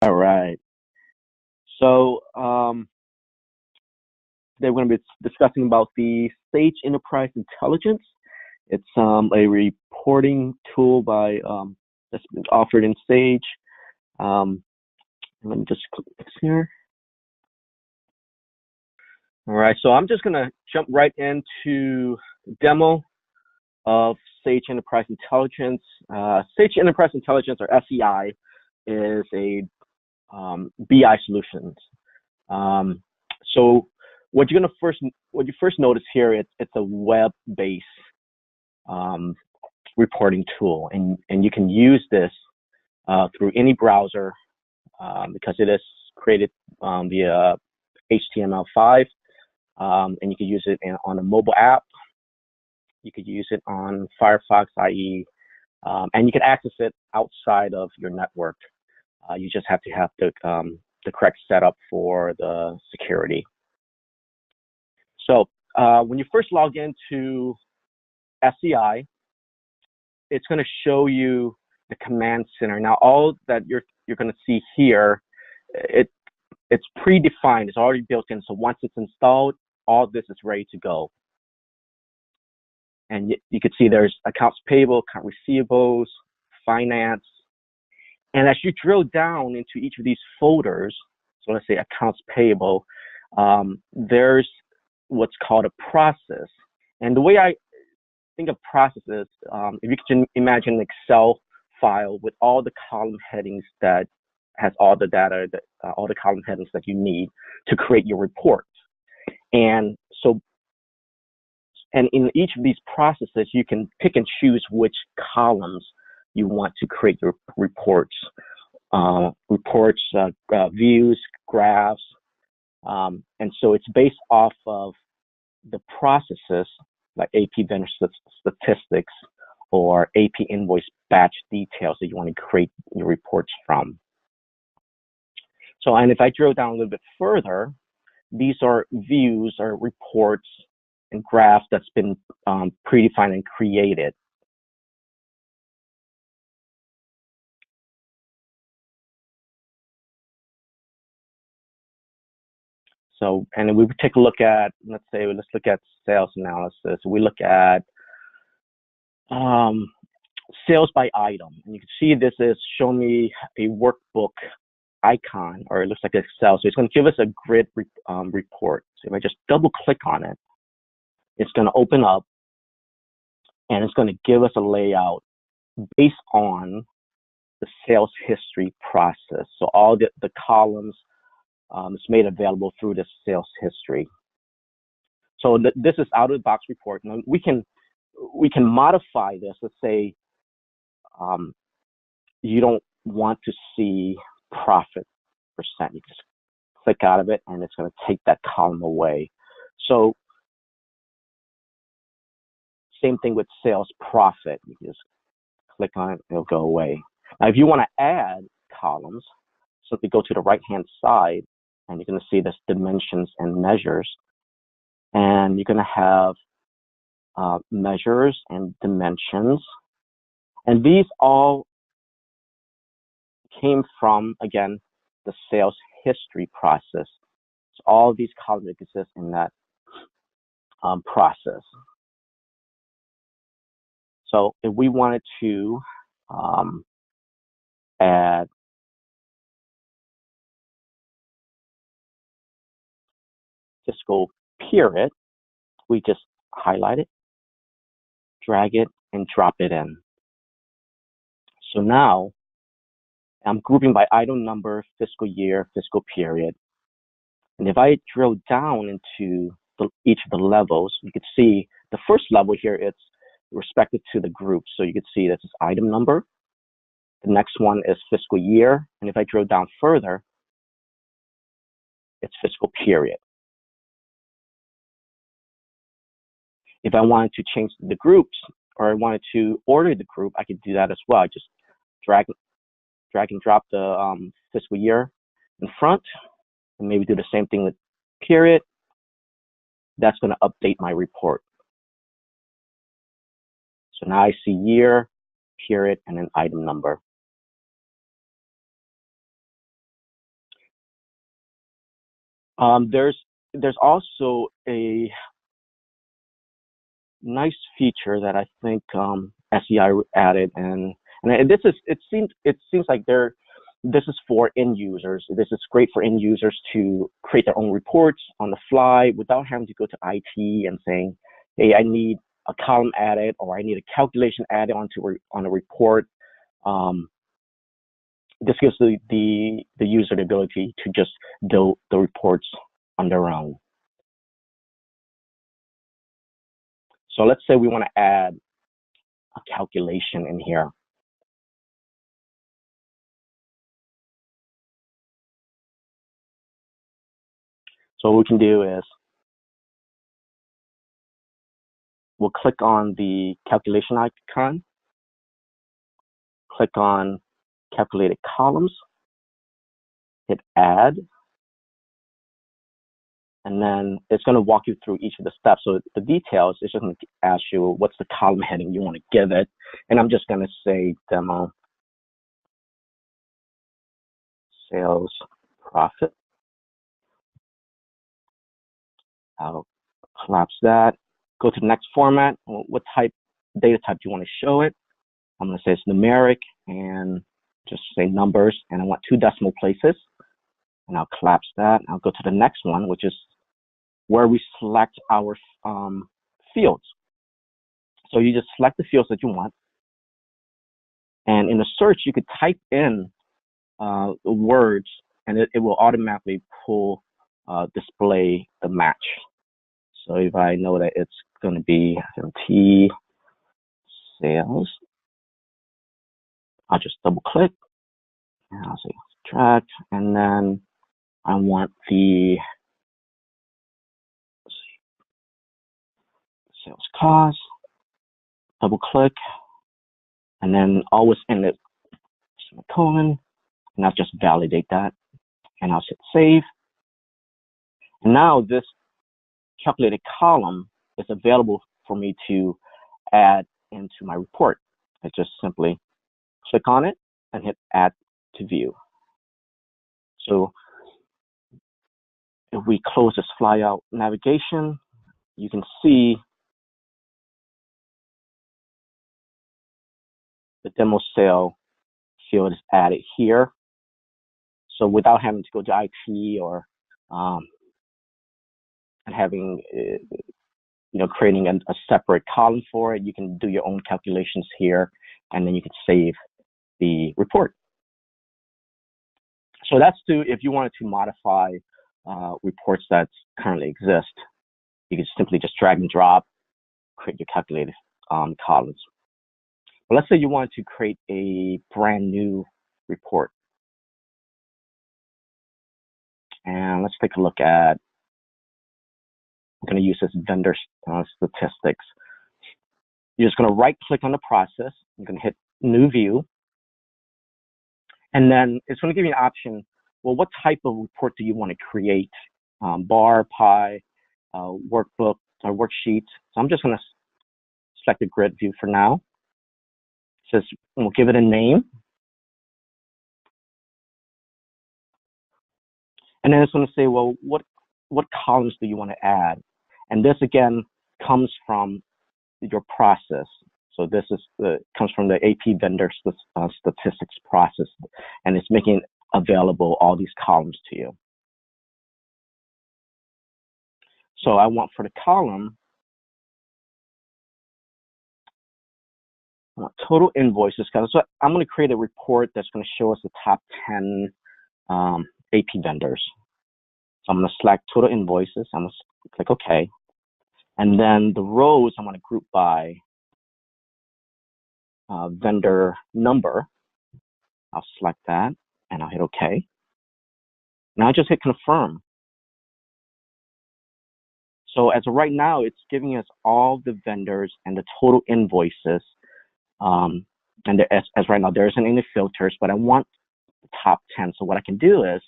All right. So today we're going to be discussing about the Sage Enterprise Intelligence. It's a reporting tool that's been offered in Sage. Let me just click this here. All right. So I'm just going to jump right into the demo of Sage Enterprise Intelligence. Sage Enterprise Intelligence, or SEI, is a BI solutions. So what you first notice here, it's a web-based reporting tool, and you can use this through any browser because it is created via HTML5, and you can use it on a mobile app. You could use it on Firefox, IE, and you can access it outside of your network. You just have to have the correct setup for the security. So when you first log into SEI, it's going to show you the command center. Now, all that you're going to see here, it's predefined. It's already built in. So once it's installed, all this is ready to go. And you can see there's accounts payable, account receivables, finance. And as you drill down into each of these folders, so let's say accounts payable, there's what's called a process. And the way I think of processes, if you can imagine an Excel file with all the column headings that has all the data, all the column headings that you need to create your report. And in each of these processes, you can pick and choose which columns you want to create your reports, views, graphs, and so it's based off of the processes like AP vendor statistics or AP invoice batch details that you want to create your reports from. So, and if I drill down a little bit further, these are views or reports and graphs that's been predefined and created. So, and we would take a look at, let's look at sales analysis. We look at sales by item. And you can see this is showing me a workbook icon, or it looks like Excel. So it's going to give us a grid report. So if I just double click on it, it's going to open up and it's going to give us a layout based on the sales history process. So all the columns is made available through the sales history. So this is out of the box report. Now we can modify this. Let's say you don't want to see profit percent. You just click out of it, and it's going to take that column away. So same thing with sales profit. You just click on it, it'll go away. Now, if you want to add columns, simply go to the right-hand side, and you're going to see this dimensions and measures. And you're going to have measures and dimensions. And these all came from, again, the sales history process. So all these columns exist in that process. So if we wanted to add fiscal period, we just highlight it, drag it, and drop it in. So now I'm grouping by item number, fiscal year, fiscal period. And if I drill down into each of the levels, you can see the first level here, it's respected to the group. So you can see this is item number. The next one is fiscal year. And if I drill down further, it's fiscal period. If I wanted to change the groups, or I wanted to order the group, I could do that as well. I just drag and drop the fiscal year in front, and maybe do the same thing with period. That's going to update my report. So now I see year, period, and an item number. There's also a nice feature that I think SEI added, and it seems like this is for end users. This is great for end users to create their own reports on the fly without having to go to IT and saying, hey, I need a column added or I need a calculation added on a report. This gives the user the ability to just build the reports on their own. So let's say we want to add a calculation in here. So what we can do is we'll click on the calculation icon, click on calculated columns, hit add, and then it's going to walk you through each of the steps. So the details is just going to ask you what's the column heading you want to give it, and I'm just going to say demo sales profit. I'll collapse that. Go to the next format. What data type do you want to show it? I'm going to say it's numeric and just say numbers, and I want 2 decimal places, and I'll collapse that. I'll go to the next one, which is where we select our fields. So you just select the fields that you want, and in the search you could type in the words, and it will automatically display the match. So if I know that it's going to be T sales, I'll just double click and I'll say subtract, and then I want the sales cost, double click, and then always end it semicolon, and I'll just validate that, and I'll hit save. And now this calculated column is available for me to add into my report. I just simply click on it and hit add to view. So if we close this flyout navigation, you can see the demo sale field is added here. So without having to go to IT or and having creating a separate column for it, you can do your own calculations here, and then you can save the report. So that's if you wanted to modify reports that currently exist. You can simply just drag and drop, create your calculated columns. But let's say you wanted to create a brand new report. And let's take a look at, I'm going to use this vendor statistics. You're just going to right click on the process. You're going to hit new view. And then it's going to give you an option. Well, what type of report do you want to create? Bar, pie, workbook, or worksheet. So I'm just going to select the grid view for now. It says we'll give it a name. And then it's going to say, well, what columns do you want to add? And this again comes from your process. So this comes from the AP vendor statistics process, and it's making available all these columns to you. So I want for the column, I want total invoices. So I'm going to create a report that's going to show us the top 10 AP vendors. So I'm going to select total invoices. I'm going to click OK. And then the rows I'm going to group by vendor number. I'll select that and I'll hit OK. Now I just hit confirm. So as of right now, it's giving us all the vendors and the total invoices. And as right now, there isn't any filters, but I want the top 10. So what I can do is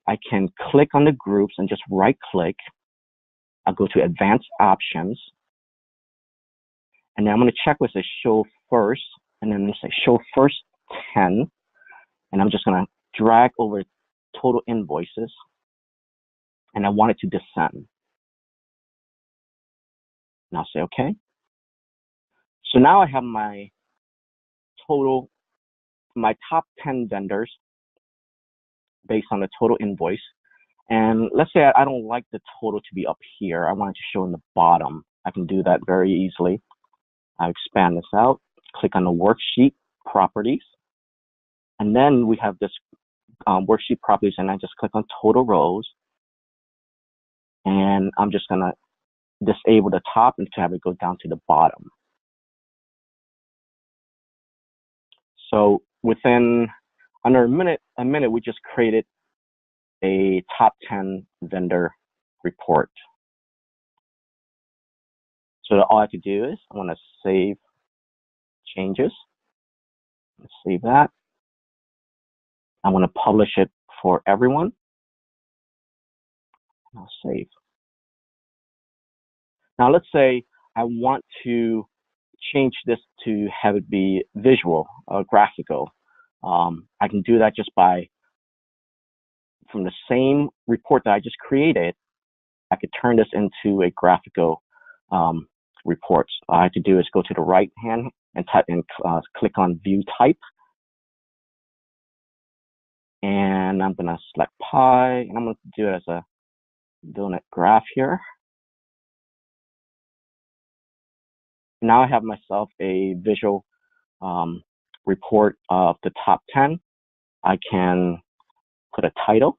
I can click on the groups and just right click. I'll go to advanced options. And then I'm going to check with the show first, and then say show first 10. And I'm just going to drag over total invoices. and I want it to descend. And I'll say okay. So now I have my total, my top 10 vendors based on the total invoice. And let's say I don't like the total to be up here. I want it to show in the bottom. I can do that very easily. I expand this out, click on the worksheet properties, and then we have this worksheet properties, and I just click on total rows, and I'm just gonna disable the top and have it go down to the bottom. So within under a minute, we just created a top 10 vendor report. So all I have to do is I want to save changes. Let's save that. I want to publish it for everyone. I'll save. Now let's say I want to change this to have it be visual or graphical. I can do that just by, from the same report that I just created, I could turn this into a graphical report. All I have to do is go to the right hand and type and click on view type. And I'm gonna select pie, and I'm gonna do it as a donut graph here. Now I have myself a visual report of the top 10. I can put a title.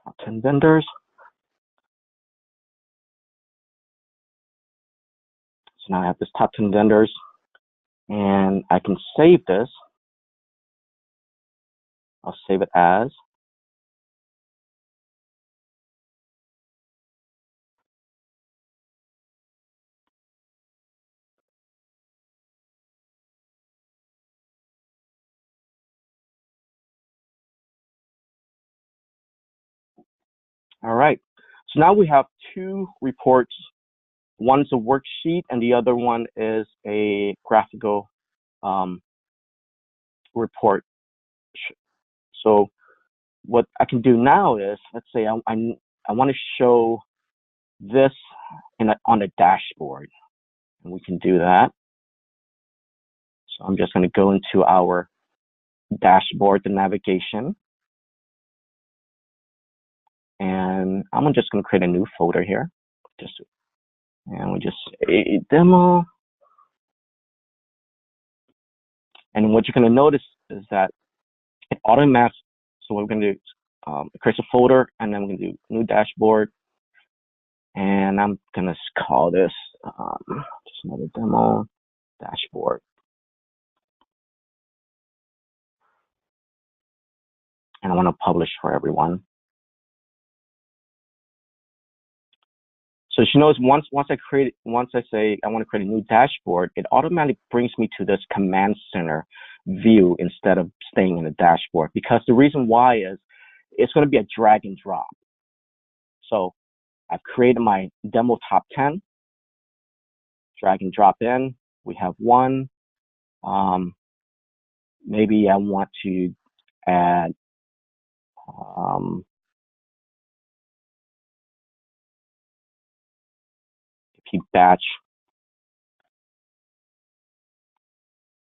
Top 10 vendors. So now I have this top 10 vendors, and I can save this. I'll save it as. All right. So now we have two reports. One's a worksheet, and the other one is a graphical report. So what I can do now is, let's say I want to show this on a dashboard, and we can do that. So I'm just going to go into our dashboard, the navigation, and I'm just going to create a new folder here, and we just a demo. And what you're going to notice is that it automatically. So what we're going to do, create a folder, and then we're going to do new dashboard, and I'm going to call this just another demo dashboard. And I want to publish for everyone. So she knows once I say I want to create a new dashboard, it automatically brings me to this command center view instead of staying in the dashboard. Because the reason why is it's going to be a drag and drop. So I've created my demo top 10, drag and drop in. We have one. Maybe I want to add repeat batch,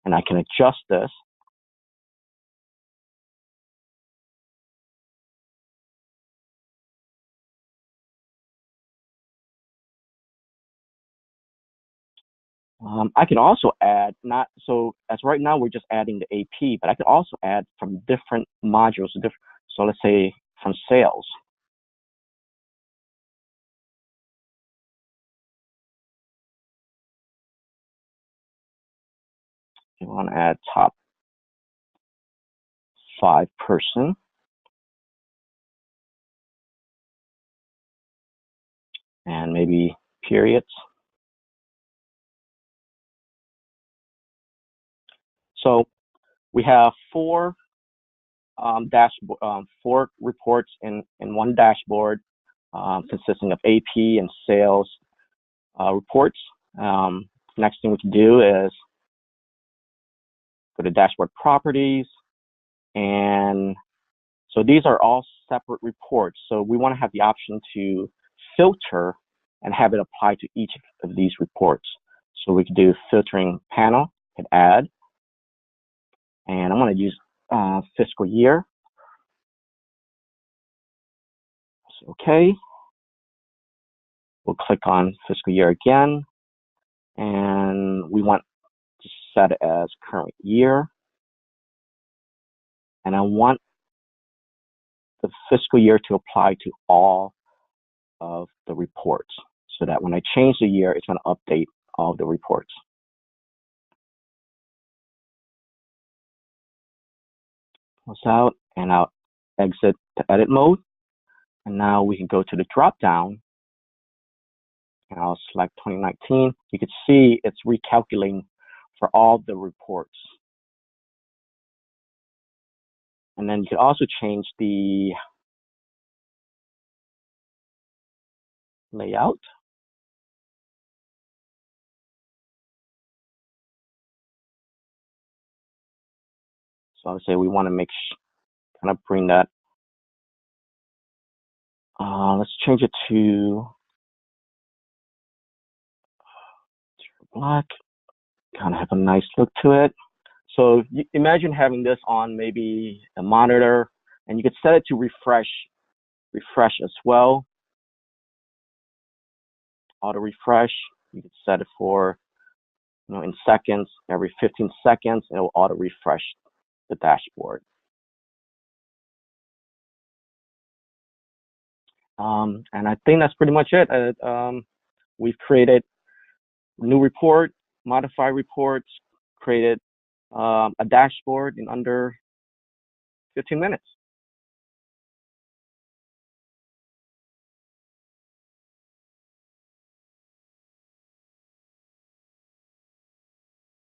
and I can adjust this. I can also add, as right now we're just adding the AP, but I could also add from different modules. So let's say from sales. You want to add top 5 person. And maybe periods. So we have 4 4 reports in one dashboard. consisting of AP and sales reports. Next thing we can do is go to dashboard properties, and so these are all separate reports. So we want to have the option to filter and have it apply to each of these reports. So we can do filtering panel, hit add, and I'm going to use fiscal year. So, okay. We'll click on fiscal year again, and we want to set it as current year. And I want the fiscal year to apply to all of the reports so that when I change the year, it's going to update all of the reports. Close out, and I'll exit the edit mode. And now we can go to the drop down, and I'll select 2019. You can see it's recalculating for all the reports. And then you can also change the layout. So I'll say we want to make kind of bring that. Let's change it to black. Kind of have a nice look to it. So you imagine having this on maybe a monitor, and you could set it to refresh as well. Auto refresh. You could set it for, in seconds. Every 15 seconds, it will auto refresh the dashboard. And I think that's pretty much it. We've created new report, modified reports, created a dashboard in under 15 minutes.